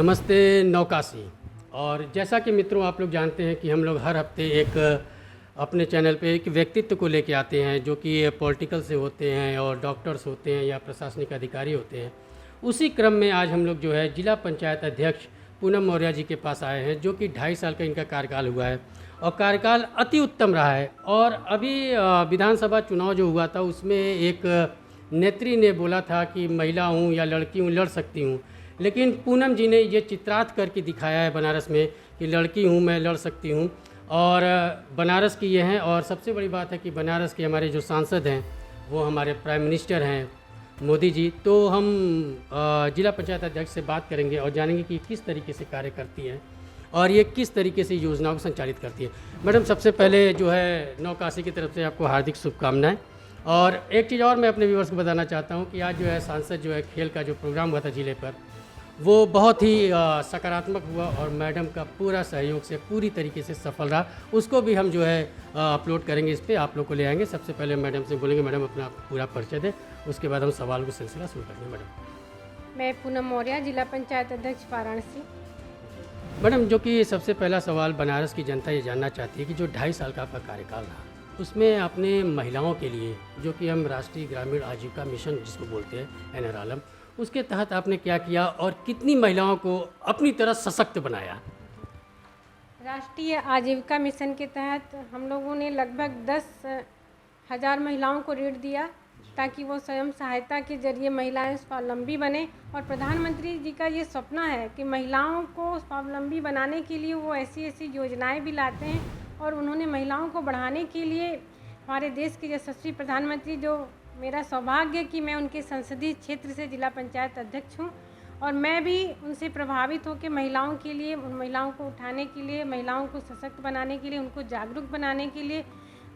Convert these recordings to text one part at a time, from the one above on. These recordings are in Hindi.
नमस्ते नौकासी। और जैसा कि मित्रों आप लोग जानते हैं कि हम लोग हर हफ्ते एक अपने चैनल पे एक व्यक्तित्व को लेके आते हैं जो कि पॉलिटिकल से होते हैं और डॉक्टर्स होते हैं या प्रशासनिक अधिकारी होते हैं। उसी क्रम में आज हम लोग जो है जिला पंचायत अध्यक्ष पूनम मौर्य जी के पास आए हैं जो कि 2.5 साल का इनका कार्यकाल हुआ है और कार्यकाल अति उत्तम रहा है। और अभी विधानसभा चुनाव जो हुआ था उसमें एक नेत्री ने बोला था कि महिला हूँ या लड़की हूँ लड़ सकती हूँ, लेकिन पूनम जी ने ये चित्रार्थ करके दिखाया है बनारस में कि लड़की हूँ मैं लड़ सकती हूँ। और बनारस की ये हैं और सबसे बड़ी बात है कि बनारस के हमारे जो सांसद हैं वो हमारे प्राइम मिनिस्टर हैं मोदी जी। तो हम जिला पंचायत अध्यक्ष से बात करेंगे और जानेंगे कि किस तरीके से कार्य करती हैं और ये किस तरीके से योजनाओं को संचालित करती है। मैडम, सबसे पहले जो है नौकासी की तरफ से आपको हार्दिक शुभकामनाएं। और एक चीज़ और मैं अपने व्यूअर्स को बताना चाहता हूं कि आज जो है सांसद जो है खेल का जो प्रोग्राम हुआ था जिले पर वो बहुत ही सकारात्मक हुआ और मैडम का पूरा सहयोग से पूरी तरीके से सफल रहा। उसको भी हम जो है अपलोड करेंगे, इस पर आप लोग को ले आएंगे। सबसे पहले मैडम से बोलेंगे मैडम अपना पूरा परिचय दें, उसके बाद हम सवाल को सिलसिला शुरू करेंगे। मैडम। मैं पूनम मौर्य, जिला पंचायत अध्यक्ष वाराणसी। मैडम, जो कि सबसे पहला सवाल बनारस की जनता ये जानना चाहती है कि जो 2.5 साल का आपका कार्यकाल रहा उसमें आपने महिलाओं के लिए जो कि हम राष्ट्रीय ग्रामीण आजीविका मिशन जिसको बोलते हैं NRLM, उसके तहत आपने क्या किया और कितनी महिलाओं को अपनी तरह सशक्त बनाया? राष्ट्रीय आजीविका मिशन के तहत हम लोगों ने लगभग 10,000 महिलाओं को ऋण दिया ताकि वो स्वयं सहायता के जरिए महिलाएं स्वावलंबी बने। और प्रधानमंत्री जी का ये सपना है कि महिलाओं को स्वावलंबी बनाने के लिए वो ऐसी ऐसी योजनाएं भी लाते हैं और उन्होंने महिलाओं को बढ़ाने के लिए हमारे देश के यशस्वी प्रधानमंत्री, जो मेरा सौभाग्य है कि मैं उनके संसदीय क्षेत्र से जिला पंचायत अध्यक्ष हूँ और मैं भी उनसे प्रभावित होकर महिलाओं के लिए, उन महिलाओं को उठाने के लिए, महिलाओं को सशक्त बनाने के लिए, उनको जागरूक बनाने के लिए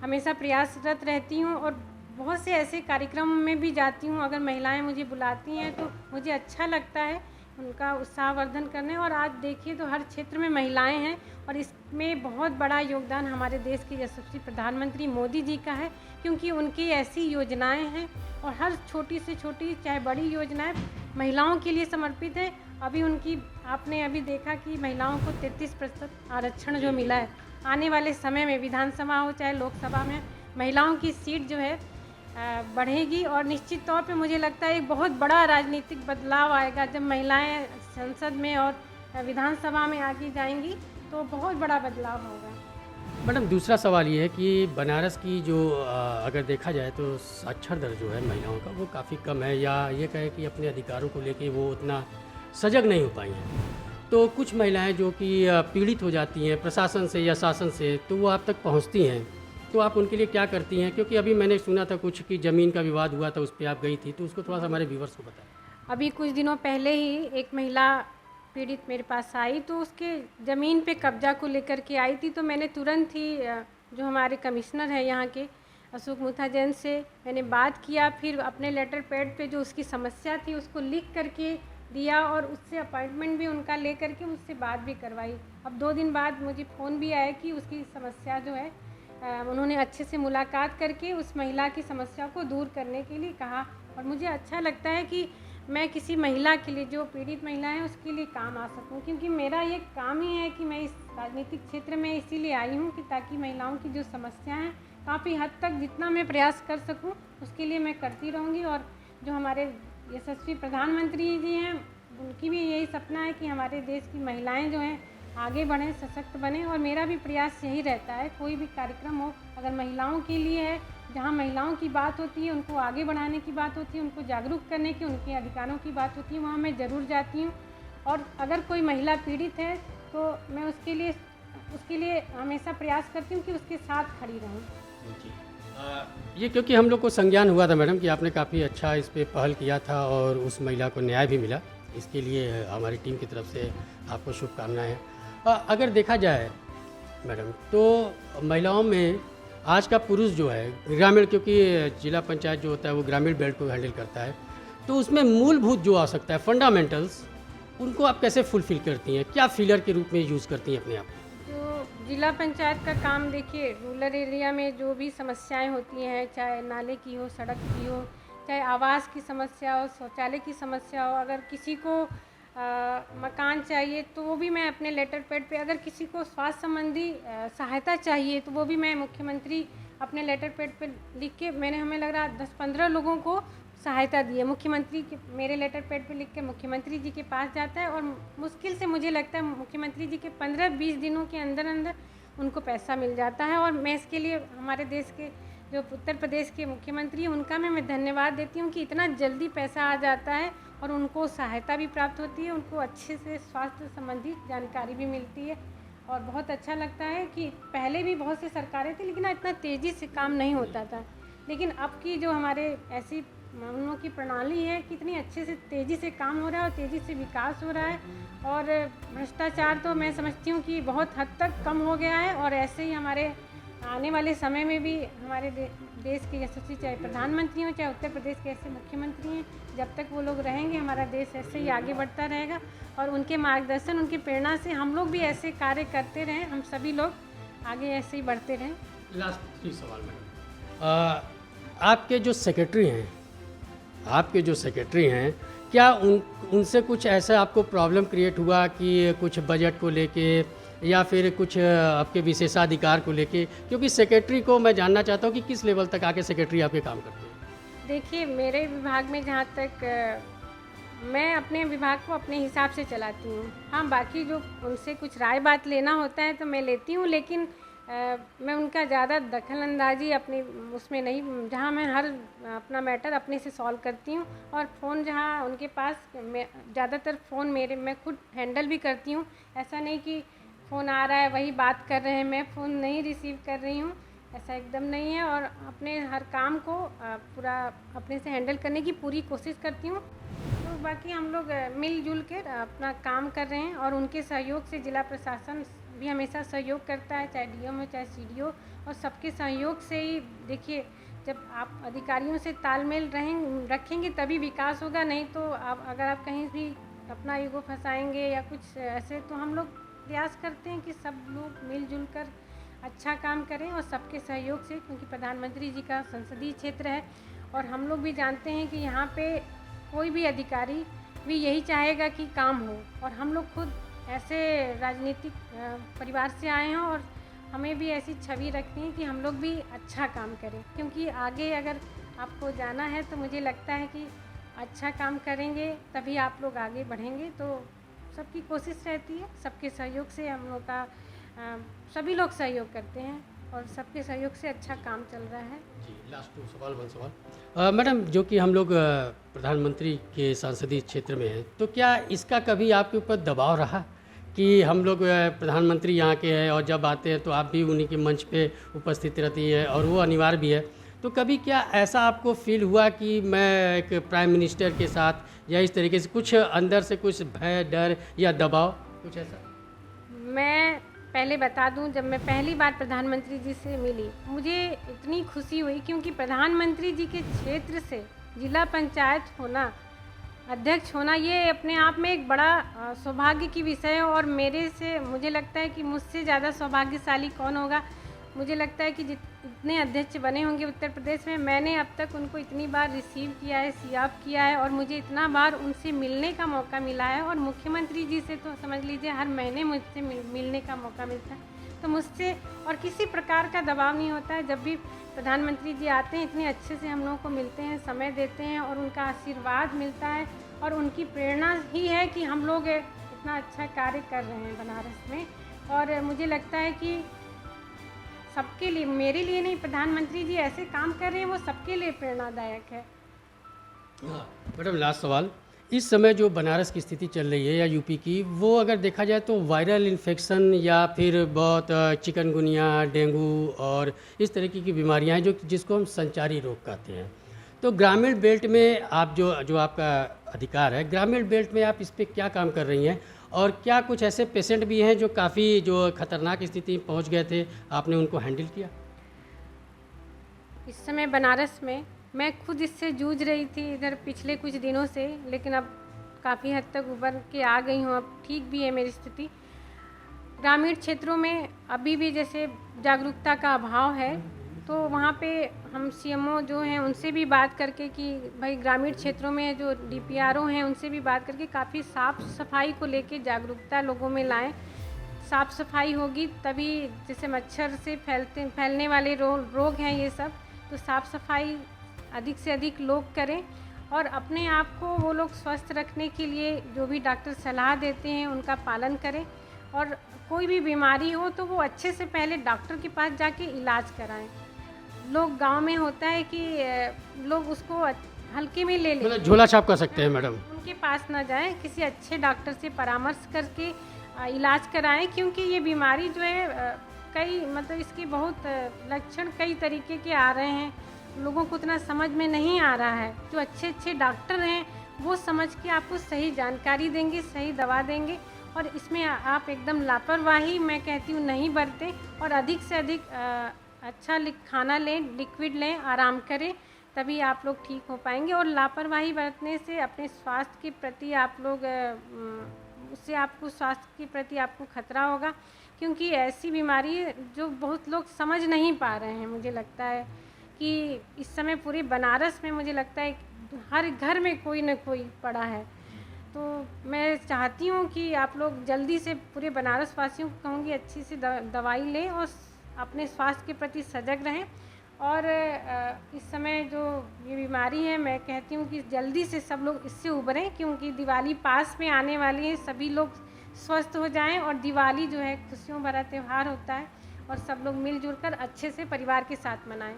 हमेशा प्रयासरत रहती हूँ और बहुत से ऐसे कार्यक्रम में भी जाती हूँ। अगर महिलाएं मुझे बुलाती हैं तो मुझे अच्छा लगता है उनका उत्साहवर्धन करने। और आज देखिए तो हर क्षेत्र में महिलाएं हैं और इसमें बहुत बड़ा योगदान हमारे देश के यशस्वी प्रधानमंत्री मोदी जी का है, क्योंकि उनकी ऐसी योजनाएं हैं और हर छोटी से छोटी चाहे बड़ी योजनाएं महिलाओं के लिए समर्पित है। अभी उनकी आपने अभी देखा कि महिलाओं को 33% आरक्षण जो मिला है, आने वाले समय में विधानसभा हो चाहे लोकसभा में महिलाओं की सीट जो है बढ़ेगी और निश्चित तौर पे मुझे लगता है एक बहुत बड़ा राजनीतिक बदलाव आएगा जब महिलाएं संसद में और विधानसभा में आगे जाएंगी, तो बहुत बड़ा बदलाव होगा। मैडम, दूसरा सवाल ये है कि बनारस की जो अगर देखा जाए तो साक्षर दर जो है महिलाओं का वो काफ़ी कम है, या ये कहे कि अपने अधिकारों को लेके वो उतना सजग नहीं हो पाई हैं। तो कुछ महिलाएं जो कि पीड़ित हो जाती हैं प्रशासन से या शासन से, तो वो आप तक पहुंचती हैं, तो आप उनके लिए क्या करती हैं? क्योंकि अभी मैंने सुना था कुछ कि ज़मीन का विवाद हुआ था, उस पर आप गई थी, तो उसको थोड़ा सा हमारे व्यूवर्स को बताएं। अभी कुछ दिनों पहले ही एक महिला पीड़ित मेरे पास आई, तो उसके ज़मीन पे कब्जा को लेकर के आई थी। तो मैंने तुरंत ही जो हमारे कमिश्नर हैं यहाँ के अशोक मुथा जैन से मैंने बात किया, फिर अपने लेटर पैड पे जो उसकी समस्या थी उसको लिख करके दिया और उससे अपॉइंटमेंट भी उनका ले करके मुझसे बात भी करवाई। अब 2 दिन बाद मुझे फ़ोन भी आया कि उसकी समस्या जो है उन्होंने अच्छे से मुलाकात करके उस महिला की समस्या को दूर करने के लिए कहा। और मुझे अच्छा लगता है कि मैं किसी महिला के लिए, जो पीड़ित महिला है, उसके लिए काम आ सकूं, क्योंकि मेरा ये काम ही है कि मैं इस राजनीतिक क्षेत्र में इसीलिए आई हूं कि ताकि महिलाओं की जो समस्याएं हैं काफ़ी हद तक जितना मैं प्रयास कर सकूं उसके लिए मैं करती रहूँगी। और जो हमारे यशस्वी प्रधानमंत्री जी हैं उनकी भी यही सपना है कि हमारे देश की महिलाएँ जो हैं आगे बढ़ें, सशक्त बने। और मेरा भी प्रयास यही रहता है, कोई भी कार्यक्रम हो अगर महिलाओं के लिए है, जहाँ महिलाओं की बात होती है, उनको आगे बढ़ाने की बात होती है, उनको जागरूक करने की, उनके अधिकारों की बात होती है, वहाँ मैं ज़रूर जाती हूँ। और अगर कोई महिला पीड़ित है तो मैं उसके लिए हमेशा प्रयास करती हूँ कि उसके साथ खड़ी रहूँ। ये क्योंकि हम लोग को संज्ञान हुआ था मैडम कि आपने काफ़ी अच्छा इस पर पहल किया था और उस महिला को न्याय भी मिला, इसके लिए हमारी टीम की तरफ से आपको शुभकामनाएं हैं। अगर देखा जाए मैडम तो महिलाओं में आज का पुरुष जो है ग्रामीण, क्योंकि जिला पंचायत जो होता है वो ग्रामीण बेल्ट को हैंडल करता है, तो उसमें मूलभूत जो आ सकता है फंडामेंटल्स, उनको आप कैसे फुलफिल करती हैं? क्या फिलर के रूप में यूज़ करती हैं अपने आप को? तो जिला पंचायत का काम देखिए, रूरल एरिया में जो भी समस्याएं होती हैं, चाहे नाले की हो, सड़क की हो, चाहे आवास की समस्या हो, शौचालय की समस्या हो, अगर किसी को मकान चाहिए तो वो भी मैं अपने लेटर पैड पे, अगर किसी को स्वास्थ्य संबंधी सहायता चाहिए तो वो भी मैं मुख्यमंत्री अपने लेटर पैड पे लिख के, मैंने हमें लग रहा 10-15 लोगों को सहायता दी है। मुख्यमंत्री के मेरे लेटर पैड पे लिख के मुख्यमंत्री जी के पास जाता है और मुश्किल से मुझे लगता है मुख्यमंत्री जी के 15-20 दिनों के अंदर अंदर उनको पैसा मिल जाता है। और मैं इसके लिए हमारे देश के जो उत्तर प्रदेश के मुख्यमंत्री हैं उनका मैं धन्यवाद देती हूँ कि इतना जल्दी पैसा आ जाता है और उनको सहायता भी प्राप्त होती है, उनको अच्छे से स्वास्थ्य संबंधी जानकारी भी मिलती है। और बहुत अच्छा लगता है कि पहले भी बहुत सी सरकारें थी लेकिन इतना तेज़ी से काम नहीं होता था, लेकिन अब की जो हमारे ऐसी उन लोग की प्रणाली है कितनी अच्छे से तेज़ी से काम हो रहा है और तेज़ी से विकास हो रहा है। और भ्रष्टाचार तो मैं समझती हूँ कि बहुत हद तक कम हो गया है। और ऐसे ही हमारे आने वाले समय में भी हमारे देश के यशस्वी चाहे प्रधानमंत्री हों चाहे उत्तर प्रदेश के ऐसे मुख्यमंत्री हैं, जब तक वो लोग रहेंगे हमारा देश ऐसे ही आगे बढ़ता रहेगा। और उनके मार्गदर्शन उनकी प्रेरणा से हम लोग भी ऐसे कार्य करते रहें, हम सभी लोग आगे ऐसे ही बढ़ते रहें। लास्ट सवाल मैडम, आपके जो सेक्रेटरी हैं क्या उनसे कुछ ऐसा आपको प्रॉब्लम क्रिएट हुआ कि कुछ बजट को लेके या फिर कुछ आपके विशेषाधिकार को लेके? क्योंकि सेक्रेटरी को मैं जानना चाहता हूँ कि किस लेवल तक आके सेक्रेटरी आपके काम करते हैं। देखिए, मेरे विभाग में जहाँ तक मैं अपने विभाग को अपने हिसाब से चलाती हूँ। हाँ, बाकी जो उनसे कुछ राय बात लेना होता है तो मैं लेती हूँ, लेकिन मैं उनका ज़्यादा दखल अंदाजी अपनी उसमें नहीं, जहाँ मैं हर अपना मैटर अपने से सॉल्व करती हूँ। और फ़ोन जहाँ उनके पास, मैं ज़्यादातर फ़ोन मैं खुद हैंडल भी करती हूँ। ऐसा नहीं कि फ़ोन आ रहा है वही बात कर रहे हैं, मैं फ़ोन नहीं रिसीव कर रही हूँ, ऐसा एकदम नहीं है। और अपने हर काम को पूरा अपने से हैंडल करने की पूरी कोशिश करती हूँ। तो बाकी हम लोग मिलजुल कर अपना काम कर रहे हैं और उनके सहयोग से जिला प्रशासन भी हमेशा सहयोग करता है, चाहे डीएम हो चाहे सीडीओ, और सबके सहयोग से ही देखिए, जब आप अधिकारियों से तालमेल रखेंगे तभी विकास होगा। नहीं तो अगर आप कहीं भी अपना ईगो फंसाएंगे या कुछ ऐसे, तो हम लोग प्रयास करते हैं कि सब लोग मिलजुल कर अच्छा काम करें और सबके सहयोग से, क्योंकि प्रधानमंत्री जी का संसदीय क्षेत्र है और हम लोग भी जानते हैं कि यहाँ पे कोई भी अधिकारी भी यही चाहेगा कि काम हो। और हम लोग खुद ऐसे राजनीतिक परिवार से आए हैं और हमें भी ऐसी छवि रखनी है कि हम लोग भी अच्छा काम करें, क्योंकि आगे अगर आपको जाना है तो मुझे लगता है कि अच्छा काम करेंगे तभी आप लोग आगे बढ़ेंगे। तो सबकी कोशिश रहती है, सबके सहयोग से हम लोग का सभी लोग सहयोग करते हैं और सबके सहयोग से अच्छा काम चल रहा है। जी, लास्ट वन सवाल मैडम, जो कि हम लोग प्रधानमंत्री के संसदीय क्षेत्र में हैं, तो क्या इसका कभी आपके ऊपर दबाव रहा कि हम लोग प्रधानमंत्री यहाँ के हैं और जब आते हैं तो आप भी उन्हीं के मंच पे उपस्थित रहती है और वो अनिवार्य भी है, तो कभी क्या ऐसा आपको फील हुआ कि मैं एक प्राइम मिनिस्टर के साथ या इस तरीके से कुछ अंदर से कुछ भय, डर या दबाव कुछ ऐसा? मैं पहले बता दूं, जब मैं पहली बार प्रधानमंत्री जी से मिली मुझे इतनी खुशी हुई, क्योंकि प्रधानमंत्री जी के क्षेत्र से जिला पंचायत होना, अध्यक्ष होना, ये अपने आप में एक बड़ा सौभाग्य की विषय है। और मेरे से मुझे लगता है कि मुझसे ज़्यादा सौभाग्यशाली कौन होगा। मुझे लगता है कि जितने अध्यक्ष बने होंगे उत्तर प्रदेश में, मैंने अब तक उनको इतनी बार रिसीव किया है, सीआप किया है और मुझे इतना बार उनसे मिलने का मौका मिला है। और मुख्यमंत्री जी से तो समझ लीजिए हर महीने मुझसे मिलने का मौका मिलता है। तो मुझसे और किसी प्रकार का दबाव नहीं होता है। जब भी प्रधानमंत्री जी आते हैं इतने अच्छे से हम लोगों को मिलते हैं, समय देते हैं और उनका आशीर्वाद मिलता है और उनकी प्रेरणा ही है कि हम लोग इतना अच्छा कार्य कर रहे हैं बनारस में। और मुझे लगता है कि सबके लिए, मेरे लिए नहीं, प्रधानमंत्री जी ऐसे काम कर रहे हैं वो सबके लिए प्रेरणादायक है। मैडम, लास्ट सवाल, इस समय जो बनारस की स्थिति चल रही है या यूपी की, वो अगर देखा जाए तो वायरल इन्फेक्शन या फिर बहुत चिकनगुनिया, डेंगू और इस तरीके की बीमारियां हैं जो जिसको हम संचारी रोग कहते हैं। तो ग्रामीण बेल्ट में आप जो आपका अधिकार है, ग्रामीण बेल्ट में आप इस पर क्या काम कर रही हैं और क्या कुछ ऐसे पेशेंट भी हैं जो काफ़ी जो खतरनाक स्थिति में पहुंच गए थे, आपने उनको हैंडल किया? इस समय बनारस में मैं खुद इससे जूझ रही थी इधर पिछले कुछ दिनों से, लेकिन अब काफ़ी हद तक उबर के आ गई हूँ, अब ठीक भी है मेरी स्थिति। ग्रामीण क्षेत्रों में अभी भी जैसे जागरूकता का अभाव है तो वहाँ पे हम सीएमओ जो हैं उनसे भी बात करके कि भाई ग्रामीण क्षेत्रों में जो डीपीआरओ हैं उनसे भी बात करके काफ़ी साफ़ सफाई को लेके जागरूकता लोगों में लाएं। साफ़ सफाई होगी तभी, जैसे मच्छर से फैलने वाले रोग हैं ये सब, तो साफ़ सफाई अधिक से अधिक लोग करें और अपने आप को वो लोग स्वस्थ रखने के लिए जो भी डॉक्टर सलाह देते हैं उनका पालन करें। और कोई भी बीमारी हो तो वो अच्छे से पहले डॉक्टर के पास जाके इलाज कराएं। लोग गांव में होता है कि लोग उसको हल्के में ले लें, मतलब झोला छाप कर सकते हैं मैडम। उनके पास ना जाएं, किसी अच्छे डॉक्टर से परामर्श करके इलाज कराएं, क्योंकि ये बीमारी जो है कई मतलब इसके बहुत लक्षण कई तरीके के आ रहे हैं, लोगों को उतना समझ में नहीं आ रहा है। जो अच्छे अच्छे डॉक्टर हैं वो समझ के आपको सही जानकारी देंगे, सही दवा देंगे और इसमें आप एकदम लापरवाही मैं कहती हूँ नहीं बरतें और अधिक से अधिक अच्छा खाना लें, लिक्विड लें, आराम करें, तभी आप लोग ठीक हो पाएंगे। और लापरवाही बरतने से अपने स्वास्थ्य के प्रति आप लोग उससे आपको स्वास्थ्य के प्रति आपको खतरा होगा, क्योंकि ऐसी बीमारी है जो बहुत लोग समझ नहीं पा रहे हैं। मुझे लगता है कि इस समय पूरे बनारस में मुझे लगता है हर घर में कोई न कोई पड़ा है। तो मैं चाहती हूँ कि आप लोग जल्दी से पूरे बनारस वासियों को कहूँगी अच्छी से दवाई लें और अपने स्वास्थ्य के प्रति सजग रहें। और इस समय जो ये बीमारी है मैं कहती हूँ कि जल्दी से सब लोग इससे उभरें, क्योंकि दिवाली पास में आने वाली है। सभी लोग स्वस्थ हो जाएं और दिवाली जो है खुशियों भरा त्यौहार होता है और सब लोग मिलजुल कर अच्छे से परिवार के साथ मनाएं।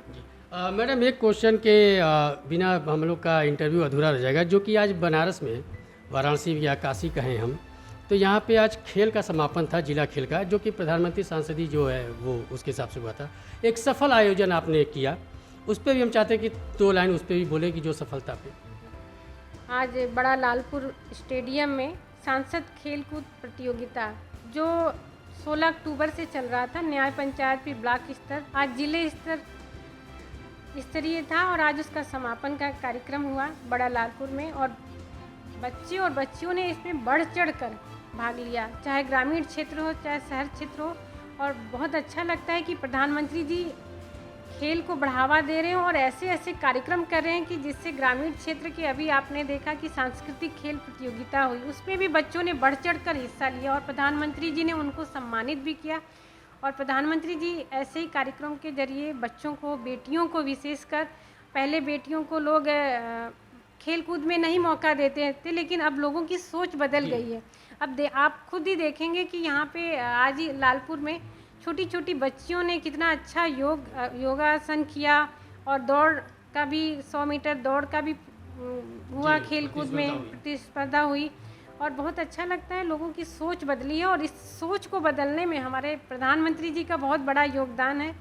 मैडम एक क्वेश्चन के बिना हम लोग का इंटरव्यू अधूरा रह जाएगा, जो कि आज बनारस में वाराणसी या काशी कहें हम, तो यहाँ पे आज खेल का समापन था, जिला खेल का, जो कि प्रधानमंत्री सांसदी जो है वो उसके हिसाब से हुआ था। एक सफल आयोजन आपने किया, उस पर भी हम चाहते हैं कि 2 लाइन उस पर भी बोले कि जो सफलता पे। आज बड़ा लालपुर स्टेडियम में सांसद खेल कूद प्रतियोगिता जो 16 अक्टूबर से चल रहा था, न्याय पंचायत फिर ब्लॉक स्तर, आज जिले स्तरीय था और आज उसका समापन का कार्यक्रम हुआ बड़ा लालपुर में। और बच्चे और बच्चियों ने इसमें बढ़ चढ़ कर भाग लिया, चाहे ग्रामीण क्षेत्र हो चाहे शहर क्षेत्र हो। और बहुत अच्छा लगता है कि प्रधानमंत्री जी खेल को बढ़ावा दे रहे हैं और ऐसे ऐसे कार्यक्रम कर रहे हैं कि जिससे ग्रामीण क्षेत्र के, अभी आपने देखा कि सांस्कृतिक खेल प्रतियोगिता हुई, उसमें भी बच्चों ने बढ़ चढ़ कर हिस्सा लिया और प्रधानमंत्री जी ने उनको सम्मानित भी किया। और प्रधानमंत्री जी ऐसे ही कार्यक्रम के जरिए बच्चों को, बेटियों को विशेषकर, पहले बेटियों को लोग खेल कूद में नहीं मौका देते थे, लेकिन अब लोगों की सोच बदल गई है। अब आप खुद ही देखेंगे कि यहाँ पे आज ही लालपुर में छोटी छोटी बच्चियों ने कितना अच्छा योगासन किया और दौड़ का भी, 100 मीटर दौड़ का भी हुआ, खेल कूद में प्रतिस्पर्धा हुई और बहुत अच्छा लगता है। लोगों की सोच बदली है और इस सोच को बदलने में हमारे प्रधानमंत्री जी का बहुत बड़ा योगदान है।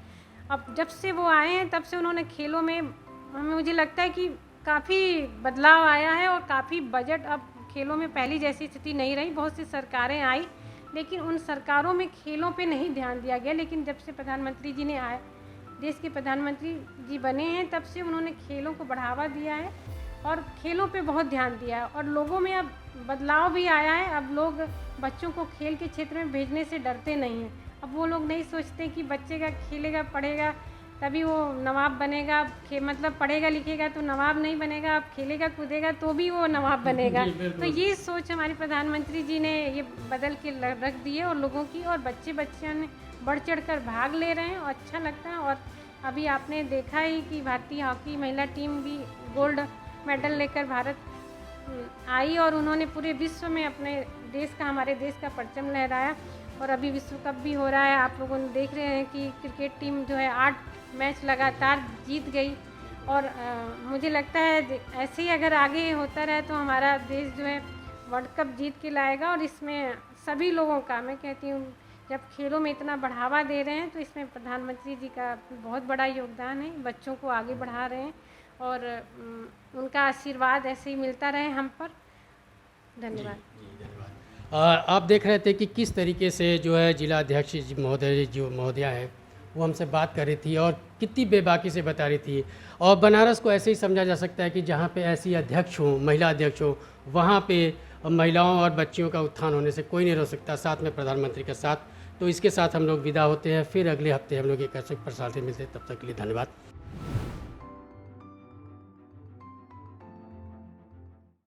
अब जब से वो आए हैं तब से उन्होंने खेलों में, हमें मुझे लगता है कि काफ़ी बदलाव आया है और काफ़ी बजट, अब खेलों में पहली जैसी स्थिति नहीं रही। बहुत सी सरकारें आई लेकिन उन सरकारों में खेलों पे नहीं ध्यान दिया गया, लेकिन जब से प्रधानमंत्री जी ने आए, देश के प्रधानमंत्री जी बने हैं, तब से उन्होंने खेलों को बढ़ावा दिया है और खेलों पे बहुत ध्यान दिया है और लोगों में अब बदलाव भी आया है। अब लोग बच्चों को खेल के क्षेत्र में भेजने से डरते नहीं हैं। अब वो लोग नहीं सोचते कि बच्चे का खेलेगा पढ़ेगा तभी वो नवाब बनेगा, मतलब पढ़ेगा लिखेगा तो नवाब नहीं बनेगा, अब खेलेगा कूदेगा तो भी वो नवाब बनेगा। तो ये सोच हमारे प्रधानमंत्री जी ने ये बदल के रख दी है और लोगों की, और बच्चियों ने बढ़ चढ़ कर भाग ले रहे हैं और अच्छा लगता है। और अभी आपने देखा ही कि भारतीय हॉकी महिला टीम भी गोल्ड मेडल लेकर भारत आई और उन्होंने पूरे विश्व में अपने देश का, हमारे देश का परचम लहराया। और अभी विश्व कप भी हो रहा है, आप लोगों ने देख रहे हैं कि क्रिकेट टीम जो है 8 मैच लगातार जीत गई। और मुझे लगता है ऐसे ही अगर आगे होता रहे तो हमारा देश जो है वर्ल्ड कप जीत के लाएगा। और इसमें सभी लोगों का, मैं कहती हूँ, जब खेलों में इतना बढ़ावा दे रहे हैं तो इसमें प्रधानमंत्री जी का बहुत बड़ा योगदान है। बच्चों को आगे बढ़ा रहे हैं और उनका आशीर्वाद ऐसे ही मिलता रहे हम पर। धन्यवाद। आप देख रहे थे कि किस तरीके से जो है जिला अध्यक्ष महोदय जो महोदया है वो हमसे बात कर रही थी और कितनी बेबाकी से बता रही थी। और बनारस को ऐसे ही समझा जा सकता है कि जहाँ पे ऐसी अध्यक्ष हों, महिला अध्यक्ष हों, वहाँ पे अब महिलाओं और बच्चियों का उत्थान होने से कोई नहीं रोक सकता, साथ में प्रधानमंत्री के साथ। तो इसके साथ हम लोग विदा होते हैं, फिर अगले हफ्ते हम लोग एक ऐसे प्रसार से मिलते हैं। तब तक के लिए धन्यवाद।